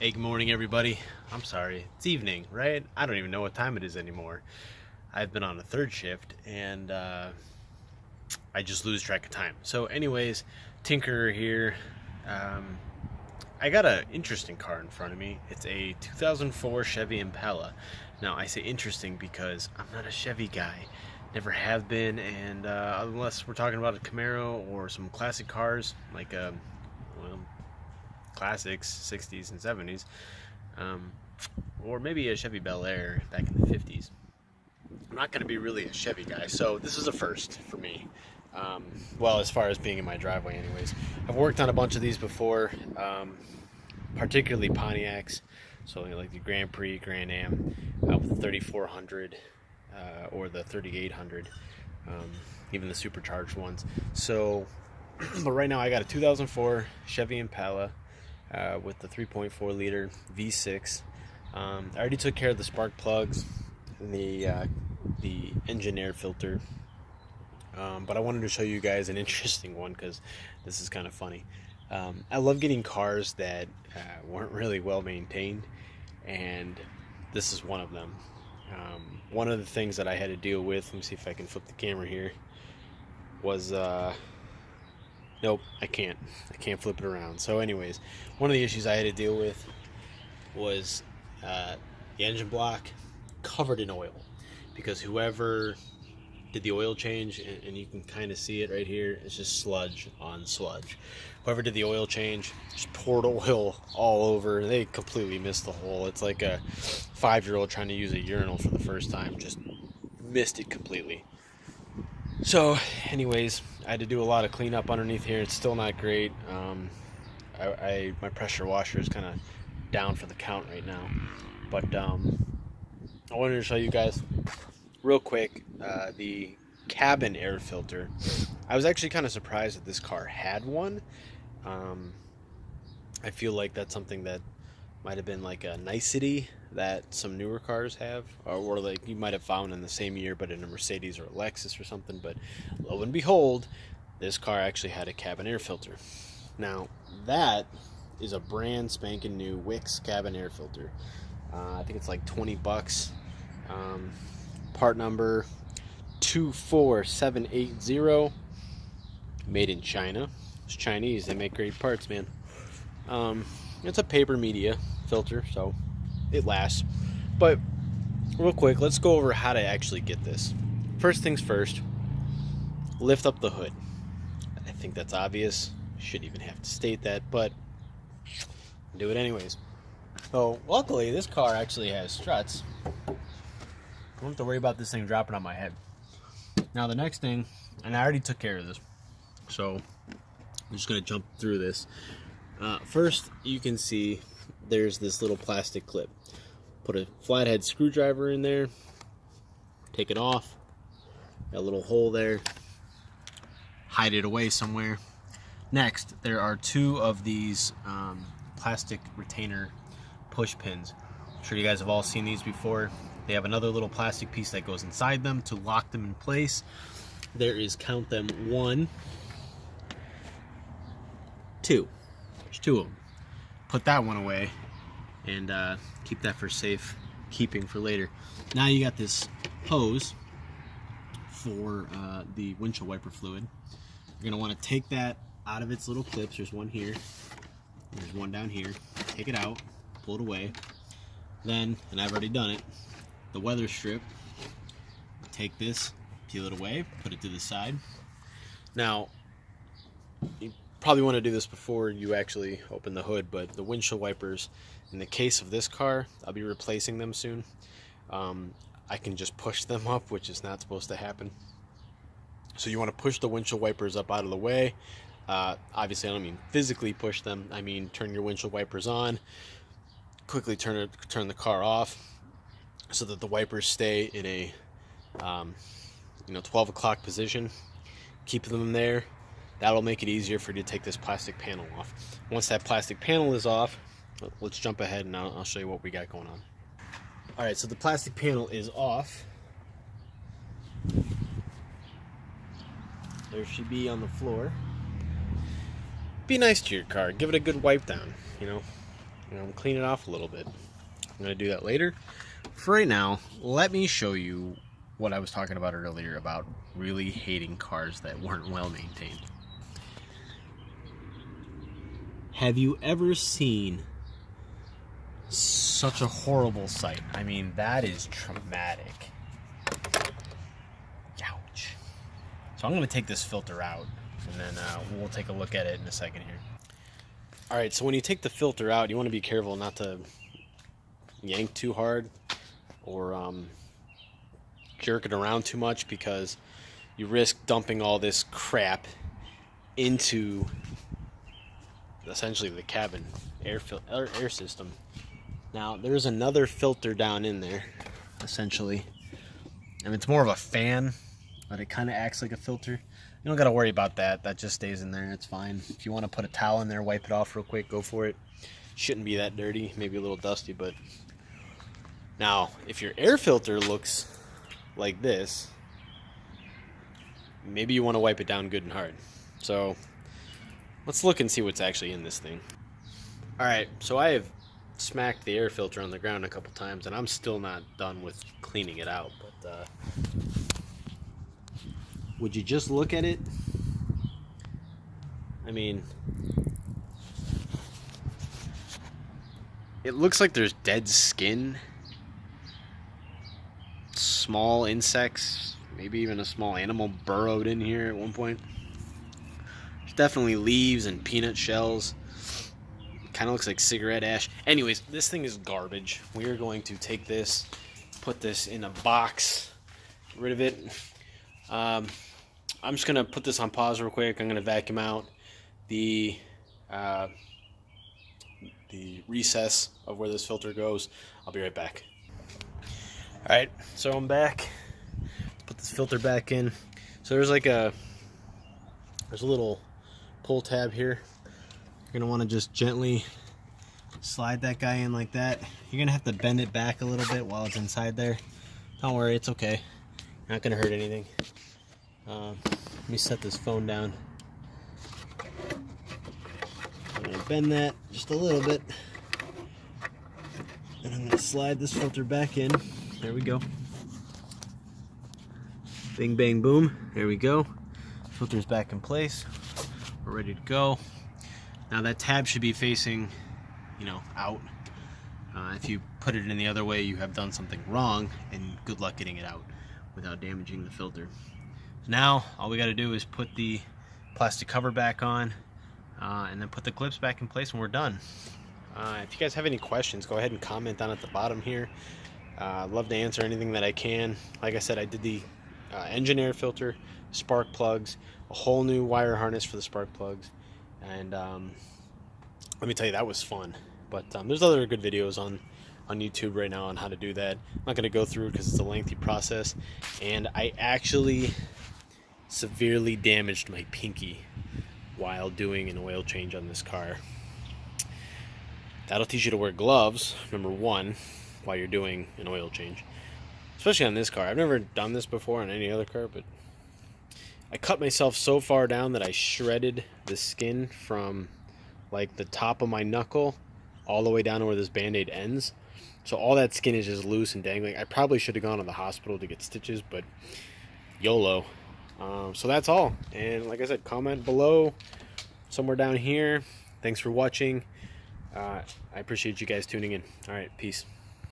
Hey, good morning, everybody. I'm sorry, it's evening, right? I don't even know what time it is anymore. I've been on a third shift and I just lose track of time. So, anyways, Tinkerer here. Um, I got an interesting car in front of me. It's a 2004 Chevy Impala. Now, I say interesting because I'm not a Chevy guy, never have been, and unless we're talking about a Camaro or some classic cars like well, classics, 60s and 70s. Um, or maybe a Chevy Bel Air back in the 50s. I'm not going to be really a Chevy guy, so this is a first for me. Well, as far as being in my driveway, anyways. I've worked on a bunch of these before, particularly Pontiacs, so like the Grand Prix, Grand Am, with the 3400 or the 3800, even the supercharged ones. So, but right now I got a 2004 Chevy Impala with the 3.4 liter V6. I already took care of the spark plugs and the engine air filter, but I wanted to show you guys an interesting one because this is kind of funny. I love getting cars that weren't really well maintained, and this is one of them. One of the things that I had to deal with, let me see if I can flip the camera here, was nope, I can't flip it around. So anyways, one of the issues I had to deal with was the engine block covered in oil, because whoever did the oil change, and you can kind of see it right here, it's just sludge on sludge. Whoever did the oil change just poured oil all over. They completely missed the hole. It's like a 5-year-old trying to use a urinal for the first time, just missed it completely. So anyways, I had to do a lot of cleanup underneath here. It's still not great. My pressure washer is kind of down for the count right now, but I wanted to show you guys real quick the cabin air filter. I was actually kind of surprised that this car had one. I feel like that's something that might have been like a nicety that some newer cars have, or like you might have found in the same year but in a Mercedes or a Lexus or something. But lo and behold, this car actually had a cabin air filter. Now that is a brand spanking new Wix cabin air filter. I think it's like $20. Part number 24780, made in China. It's Chinese, they make great parts, man. It's a paper media filter, so it lasts. But real quick, let's go over how to actually get this. First things first, lift up the hood. I think that's obvious. Shouldn't even have to state that, but do it anyways. So luckily this car actually has struts. I don't have to worry about this thing dropping on my head. Now the next thing, and I already took care of this, so I'm just going to jump through this. First, you can see there's this little plastic clip. Put a flathead screwdriver in there, take it off, got a little hole there, hide it away somewhere. Next, there are two of these plastic retainer push pins. I'm sure you guys have all seen these before. They have another little plastic piece that goes inside them to lock them in place. There is, count them, 1, 2. There's 2 of them. Put that one away and keep that for safe keeping for later. Now you got this hose for the windshield wiper fluid. You're going to want to take that out of its little clips. There's one here. There's one down here. Take it out. Pull it away. Then, and I've already done it, the weather strip. Take this, peel it away, put it to the side. Now, you probably want to do this before you actually open the hood, but the windshield wipers, in the case of this car, I'll be replacing them soon. I can just push them up, which is not supposed to happen. So you want to push the windshield wipers up out of the way. Obviously, I don't mean physically push them. I mean turn your windshield wipers on, quickly turn the car off, so that the wipers stay in a 12 o'clock position. Keep them there. That'll make it easier for you to take this plastic panel off. Once that plastic panel is off, let's jump ahead and I'll show you what we got going on. Alright, so the plastic panel is off. There she be on the floor. Be nice to your car. Give it a good wipe down, clean it off a little bit. I'm going to do that later. For right now, let me show you what I was talking about earlier about really hating cars that weren't well maintained. Have you ever seen such a horrible sight? I mean, that is traumatic. Ouch. So I'm going to take this filter out, and then we'll take a look at it in a second here. Alright, so when you take the filter out, you want to be careful not to yank too hard or jerk it around too much, because you risk dumping all this crap into essentially the cabin air system. Now there's another filter down in there, essentially, and it's more of a fan, but it kind of acts like a filter. You don't got to worry about that. That just stays in there. It's fine. If you want to put a towel in there, wipe it off real quick, go for it. Shouldn't be that dirty. Maybe a little dusty, but now if your air filter looks like this, maybe you want to wipe it down good and hard. So let's look and see what's actually in this thing. Alright, so I have smacked the air filter on the ground a couple times, and I'm still not done with cleaning it out, but would you just look at it? I mean, it looks like there's dead skin, small insects, maybe even a small animal burrowed in here at one point. There's definitely leaves and peanut shells. Kind of looks like cigarette ash. Anyways, this thing is garbage. We are going to take this, put this in a box, get rid of it. I'm just going to put this on pause real quick. I'm going to vacuum out the recess of where this filter goes. I'll be right back. Alright, so I'm back. Let's put this filter back in. So there's a little pull tab here. You're going to want to just gently slide that guy in like that. You're going to have to bend it back a little bit while it's inside there. Don't worry, it's okay. Not going to hurt anything. Let me set this phone down. I'm going to bend that just a little bit. And I'm going to slide this filter back in. There we go. Bing, bang, boom. There we go. Filter's back in place. We're ready to go. Now that tab should be facing, out. If you put it in the other way, you have done something wrong, and good luck getting it out without damaging the filter. Now all we got to do is put the plastic cover back on, and then put the clips back in place, and we're done. If you guys have any questions, go ahead and comment down at the bottom here. I'd love to answer anything that I can. Like I said, I did the engine air filter, spark plugs, a whole new wire harness for the spark plugs, and let me tell you, that was fun. But there's other good videos on YouTube right now on how to do that. I'm not going to go through it because it's a lengthy process, and I actually severely damaged my pinky while doing an oil change on this car. That'll teach you to wear gloves, number one, while you're doing an oil change, especially on this car. I've never done this before on any other car, but I cut myself so far down that I shredded the skin from like the top of my knuckle all the way down to where this band-aid ends. So all that skin is just loose and dangling. I probably should have gone to the hospital to get stitches, but YOLO. So that's all. And like I said, comment below somewhere down here. Thanks for watching. I appreciate you guys tuning in. All right, peace.